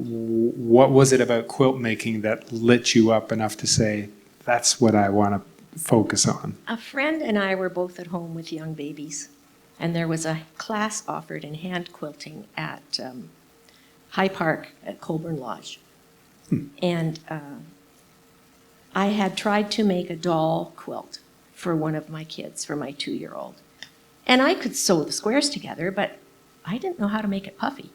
What was it about quilt making that lit you up enough to say, that's what I want to focus on? A friend and I were both at home with young babies, and there was a class offered in hand quilting at High Park at Colburn Lodge. And I had tried to make a doll quilt for one of my kids, for my 2-year-old. And I could sew the squares together, but I didn't know how to make it puffy.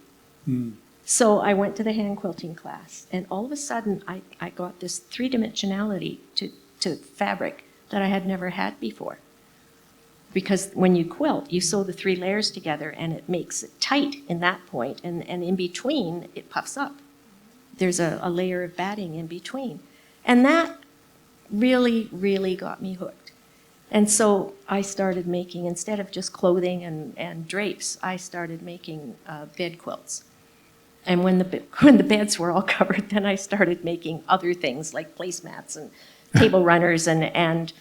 So I went to the hand quilting class, and all of a sudden I got this three-dimensionality to fabric that I had never had before. Because when you quilt, you sew the 3 layers together, and it makes it tight in that point, and in between, it puffs up. There's a layer of batting in between. And that really, really got me hooked. And so I started making, instead of just clothing and drapes, I started making bed quilts. And when the beds were all covered, then I started making other things like placemats and table runners, and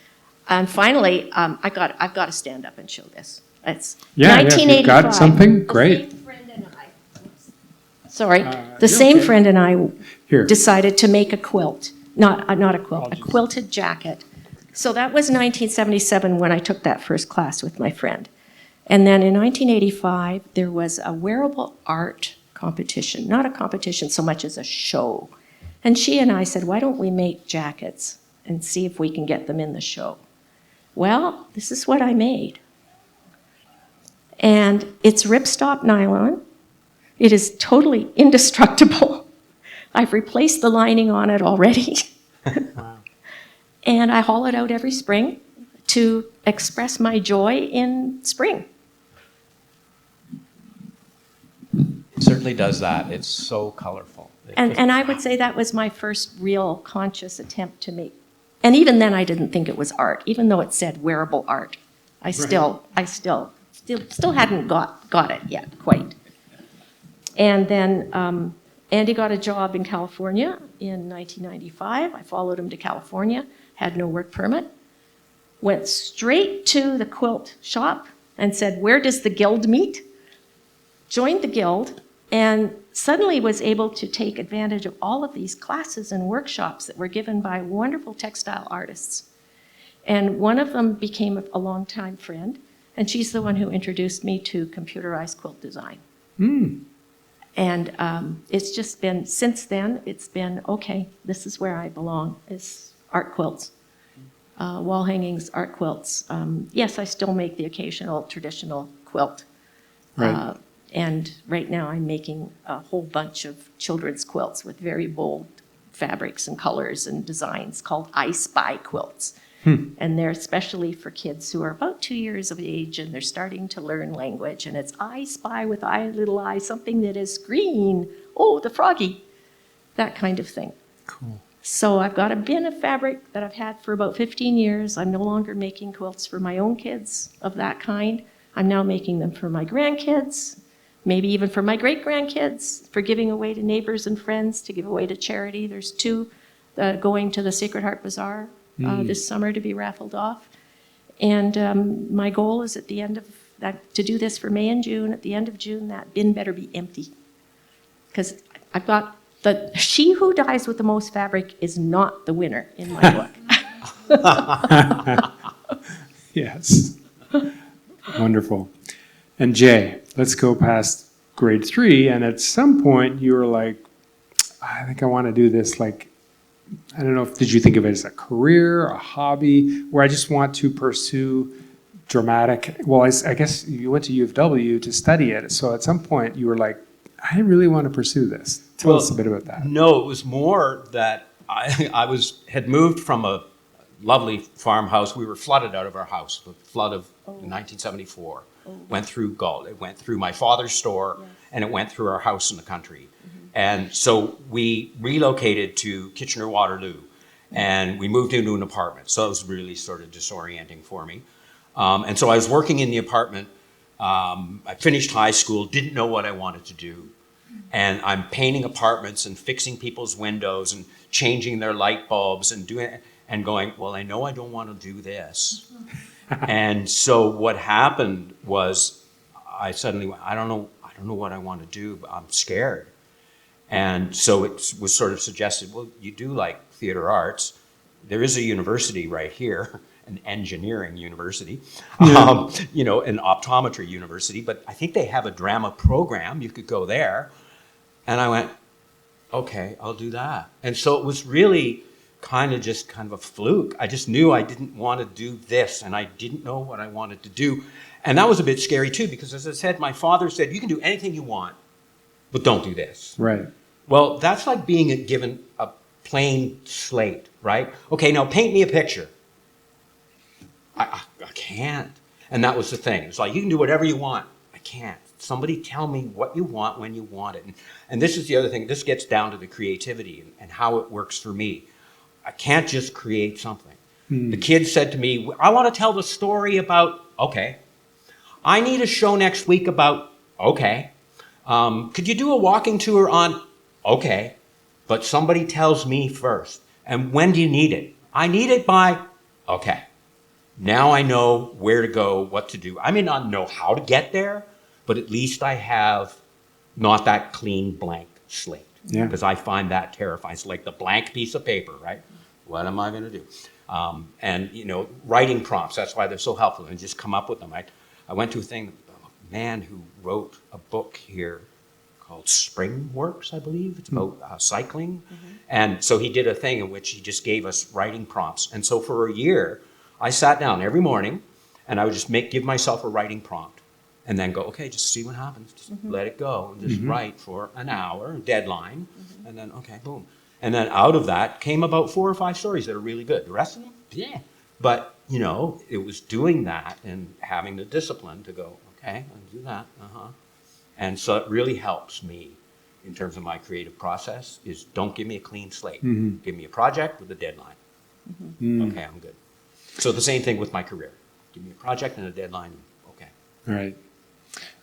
finally I've got to stand up and show this. It's 1985. You've got something great. The same friend and I Here. decided to make a quilt, not a quilt, a quilted jacket. So that was 1977 when I took that first class with my friend. And then in 1985, there was a wearable art competition, not a competition so much as a show. And she and I said, why don't we make jackets and see if we can get them in the show? Well, this is what I made. And it's ripstop nylon. It is totally indestructible. I've replaced the lining on it already. Wow. And I haul it out every spring to express my joy in spring. It certainly does that. It's so colorful. And I would say that was my first real conscious attempt to make. And even then I didn't think it was art, even though it said wearable art. I still hadn't got it yet, quite. And then Andy got a job in California in 1995. I followed him to California, had no work permit, went straight to the quilt shop and said, where does the guild meet? Joined the guild, and suddenly was able to take advantage of all of these classes and workshops that were given by wonderful textile artists. And one of them became a longtime friend, and she's the one who introduced me to computerized quilt design. And it's just been, since then, it's been, okay, this is where I belong, is art quilts. Wall hangings, art quilts. Yes, I still make the occasional traditional quilt. Right. And right now I'm making a whole bunch of children's quilts with very bold fabrics and colors and designs called I Spy quilts. And they're especially for kids who are about 2 years of age and they're starting to learn language. And it's I spy with I little I, something that is green. Oh, the froggy. That kind of thing. Cool. So I've got a bin of fabric that I've had for about 15 years. I'm no longer making quilts for my own kids of that kind. I'm now making them for my grandkids, maybe even for my great-grandkids, for giving away to neighbors and friends, to give away to charity. There's 2 going to the Sacred Heart Bazaar this summer to be raffled off. And my goal is at the end of that, to do this for May and June. At the end of June, that bin better be empty. Because I've got she who dies with the most fabric is not the winner in my book. Yes. Wonderful. And Jay, let's go past grade 3. And at some point you were like, I think I want to do this. Like, I don't know, did you think of it as a career, a hobby, where I just want to pursue dramatic? Well, I guess you went to U of W to study it. So at some point you were like, I really want to pursue this. Tell us a bit about that. No, it was more that I had moved from a lovely farmhouse. We were flooded out of our house, the flood of 1974. Went through Galt. It went through my father's store, and it went through our house in the country. And so we relocated to Kitchener-Waterloo, and we moved into an apartment. So it was really sort of disorienting for me. And so I was working in the apartment. I finished high school, didn't know what I wanted to do. And I'm painting apartments and fixing people's windows and changing their light bulbs and going, well, I know I don't want to do this. And so what happened was I suddenly went, I don't know what I want to do, but I'm scared. And so it was sort of suggested, well, you do like theater arts. There is a university right here, an engineering university, you know, an optometry university, but I think they have a drama program. You could go there. And I went, okay, I'll do that. And so it was really kind of a fluke. I just knew I didn't want to do this, and I didn't know what I wanted to do. And that was a bit scary too, because as I said, my father said, you can do anything you want, but don't do this. Right. Well, that's like being given a plain slate, right? Okay, now paint me a picture. I can't. And that was the thing. It's like, you can do whatever you want. I can't. Somebody tell me what you want when you want it. And this is the other thing. This gets down to the creativity and how it works for me. I can't just create something. The kid said to me, I want to tell the story about, okay. I need a show next week about, okay. Could you do a walking tour on, okay. But somebody tells me first. And when do you need it? I need it by, okay. Now I know where to go, what to do. I may not know how to get there, but at least I have not that clean blank slate. Yeah. Because I find that terrifying. It's like the blank piece of paper, right? What am I going to do? And, you know, writing prompts, that's why they're so helpful, and just come up with them. I went to a thing, a man who wrote a book here called Spring Works, I believe. It's about cycling. And so he did a thing in which he just gave us writing prompts. And so for a year, I sat down every morning and I would just give myself a writing prompt and then go, okay, just see what happens. Just let it go and just write for an hour, deadline, and then, okay, boom. And then out of that came about 4 or 5 stories that are really good. The rest of them, yeah. But, you know, it was doing that and having the discipline to go, okay, I'll do that, And so it really helps me in terms of my creative process is don't give me a clean slate. Give me a project with a deadline. Okay, I'm good. So the same thing with my career. Give me a project and a deadline. Okay. Right.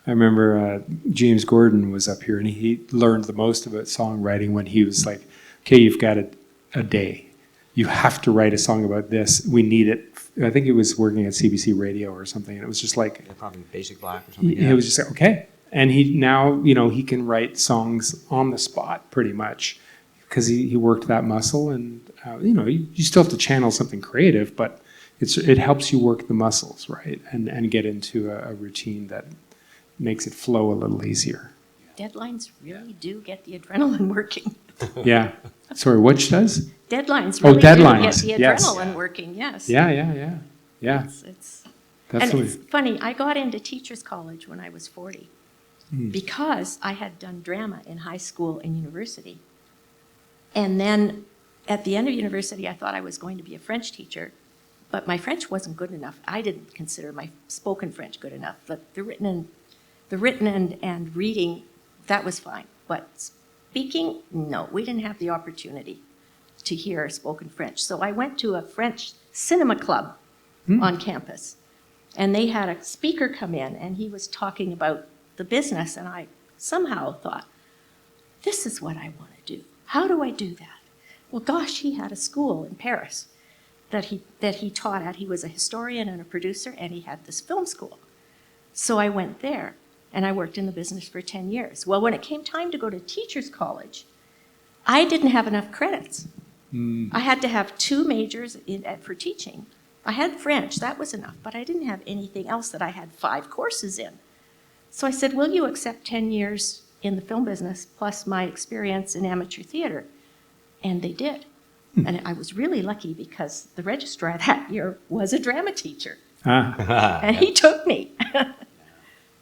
I remember James Gordon was up here, and he learned the most about songwriting when he was like, okay, you've got a day. You have to write a song about this. We need it. I think he was working at CBC Radio or something, and it was just like... Yeah, probably Basic Black or something. He was just like, okay. And he now, you know, he can write songs on the spot pretty much because he worked that muscle. And, you know, you still have to channel something creative, but it helps you work the muscles, right? And get into a routine that makes it flow a little easier. Deadlines really do get the adrenaline working. Yeah. Sorry, which does? Deadlines really deadlines, do get the yes. adrenaline working, yes. Yeah. It's That's and it's funny, I got into teachers college when I was 40 because I had done drama in high school and university. And then at the end of university, I thought I was going to be a French teacher, but my French wasn't good enough. I didn't consider my spoken French good enough, but the written and reading, that was fine. But speaking, no, we didn't have the opportunity to hear spoken French. So I went to a French cinema club on campus, and they had a speaker come in, and he was talking about the business, and I somehow thought, this is what I want to do. How do I do that? Well, gosh, he had a school in Paris that he taught at. He was a historian and a producer, and he had this film school. So I went there, and I worked in the business for 10 years. Well, when it came time to go to teachers college, I didn't have enough credits. I had to have 2 majors for teaching. I had French, that was enough, but I didn't have anything else that I had 5 courses in. So I said, will you accept 10 years in the film business plus my experience in amateur theater? And they did. And I was really lucky because the registrar that year was a drama teacher. And he took me.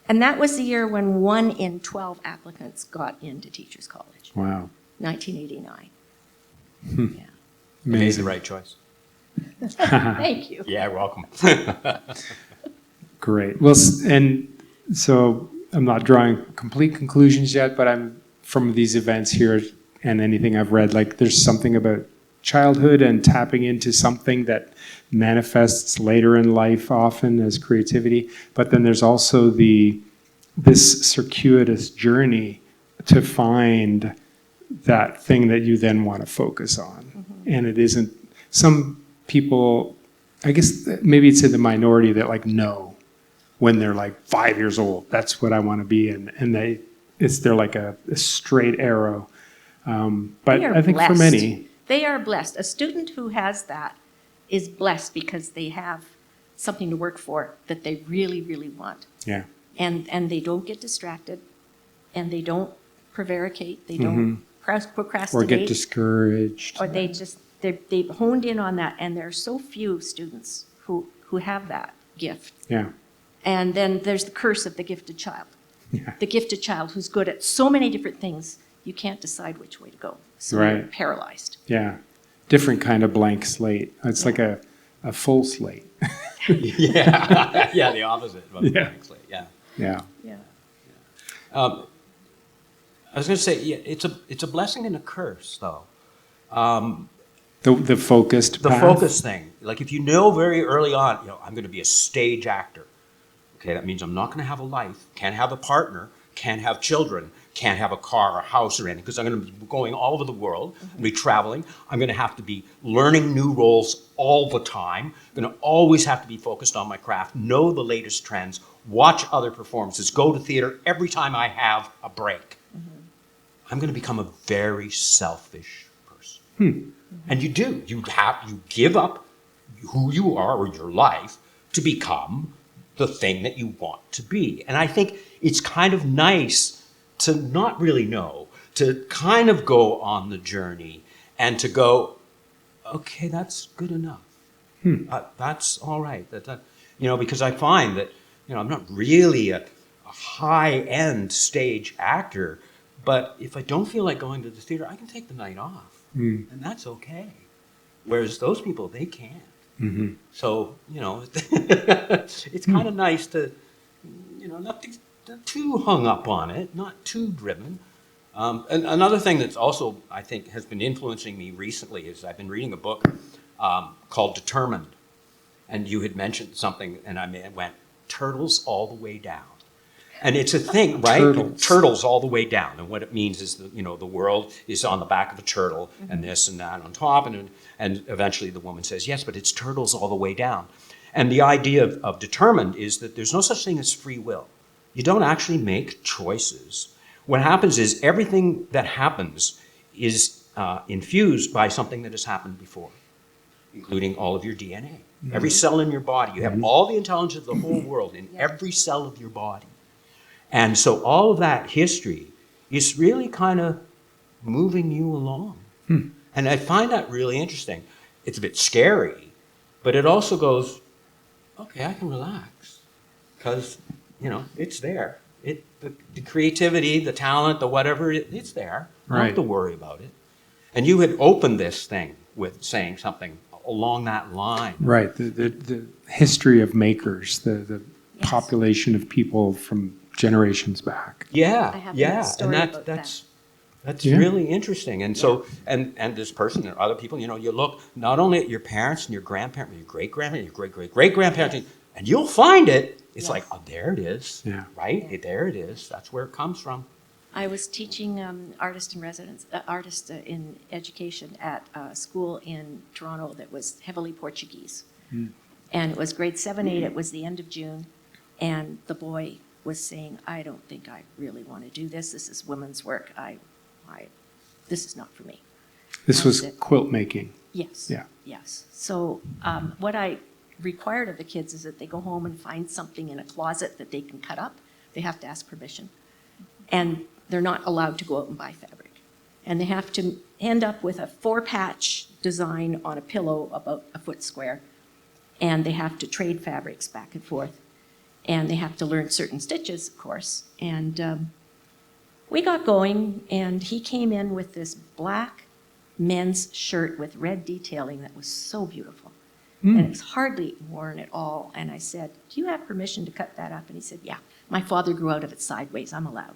And that was the year when 1 in 12 applicants got into teachers college. Wow. 1989. Yeah. You made the right choice. Thank you. Yeah, you're welcome. Great. Well, and so I'm not drawing complete conclusions yet, but I'm from these events here and anything I've read, like there's something about childhood and tapping into something that manifests later in life often as creativity. But then there's also this circuitous journey to find that thing that you then want to focus on. And it isn't, some people, I guess maybe it's in the minority that like know when they're like 5 years old, that's what I want to be. And they're like a straight arrow. But They are I think for blessed. many, They are blessed. A student who has that is blessed because they have something to work for that they really, really want. yeah, And they don't get distracted, and they don't prevaricate, they don't or procrastinate. get discouraged. Or they've honed in on that, and there are so few students who have that gift. Yeah, And then there's the curse of the gifted child. yeah, The gifted child who's good at so many different things, you can't decide which way to go. So you're Right. paralyzed. yeah. Different kind of blank slate. It's like a full slate. Yeah, yeah, the opposite of a Yeah. blank slate, yeah. Yeah, Yeah. I was going to say, yeah, it's a blessing and a curse, though. the focused The path. focus thing, like if you know very early on, I'm going to be a stage actor. Okay, that means I'm not going to have a life, can't have a partner, can't have children, can't have a car or house or anything, because I'm going to be going all over the world, be traveling. I'm going to have to be learning new roles all the time. I'm going to always have to be focused on my craft, know the latest trends, watch other performances, go to theater every time I have a break. I'm going to become a very selfish person. And you do. You give up who you are or your life to become the thing that you want to be. And I think it's kind of nice to not really know, to kind of go on the journey and to go, okay, that's good enough. That's all right. Because I find that, I'm not really a high-end stage actor, but if I don't feel like going to the theater, I can take the night off, and that's okay. Whereas those people, they can't. Mm-hmm. So, it's kind of nice to, not be too hung up on it, not too driven. And another thing that's also, I think, has been influencing me recently is I've been reading a book called Determined. And you had mentioned something, and I went, turtles all the way down. And it's a thing, right? Turtles all the way down. And what it means is that, the world is on the back of a turtle, and this and that on top. And eventually the woman says, yes, but it's turtles all the way down. And the idea of determined is that there's no such thing as free will. You don't actually make choices. What happens is everything that happens is infused by something that has happened before, including all of your DNA. Every cell in your body. You have all the intelligence of the whole world in every cell of your body. And so all of that history is really kind of moving you along. And I find that really interesting. It's a bit scary, but it also goes, okay, I can relax because, it's there. The creativity, the talent, the whatever, it's there. I don't have to worry about it. And you had opened this thing with saying something along that line. Right. The history of makers, the population of people from generations back. I have a story and about that's really interesting. And so, and this person and other people, you look not only at your parents and your grandparents, your great-grandparents, your great-great-great-grandparents, and you'll find it. It's like, oh, there it is. Yeah. Right? There it is. That's where it comes from. I was teaching artist in education at a school in Toronto that was heavily Portuguese. And it was grade 7, 8, it was the end of June, and the boy was saying, I don't think I really want to do this. This is women's work. This is not for me. This was That's it. quilt making. Yes. Yeah. Yes. So what I required of the kids is that they go home and find something in a closet that they can cut up. They have to ask permission. And they're not allowed to go out and buy fabric. And they have to end up with a 4-patch design on a pillow about a foot square. And they have to trade fabrics back and forth. And they have to learn certain stitches, of course. And we got going, and he came in with this black men's shirt with red detailing that was so beautiful. And it was hardly worn at all. And I said, do you have permission to cut that up? And he said, yeah. My father grew out of it sideways. I'm allowed.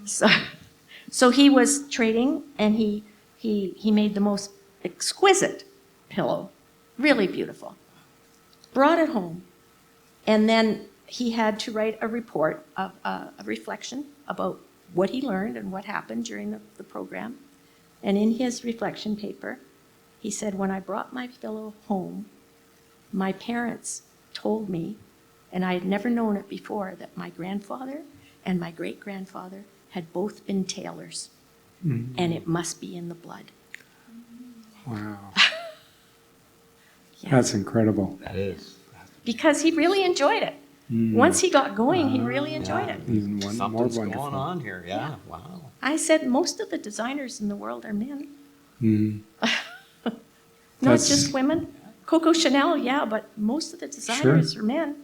So he was trading, and he made the most exquisite pillow, really beautiful. Brought it home, and then he had to write a report of a reflection about what he learned and what happened during the program. And in his reflection paper, he said, when I brought my pillow home, my parents told me, and I had never known it before, that my grandfather and my great-grandfather had both been tailors. and it must be in the blood. Wow. Yeah. That's incredible. That is. Because he really enjoyed it. Once he got going, he really enjoyed it. Even more Something's wonderful. going on here. Yeah. Wow. I said most of the designers in the world are men, Mm. not That's- just women. Coco Chanel, yeah, but most of the designers are men.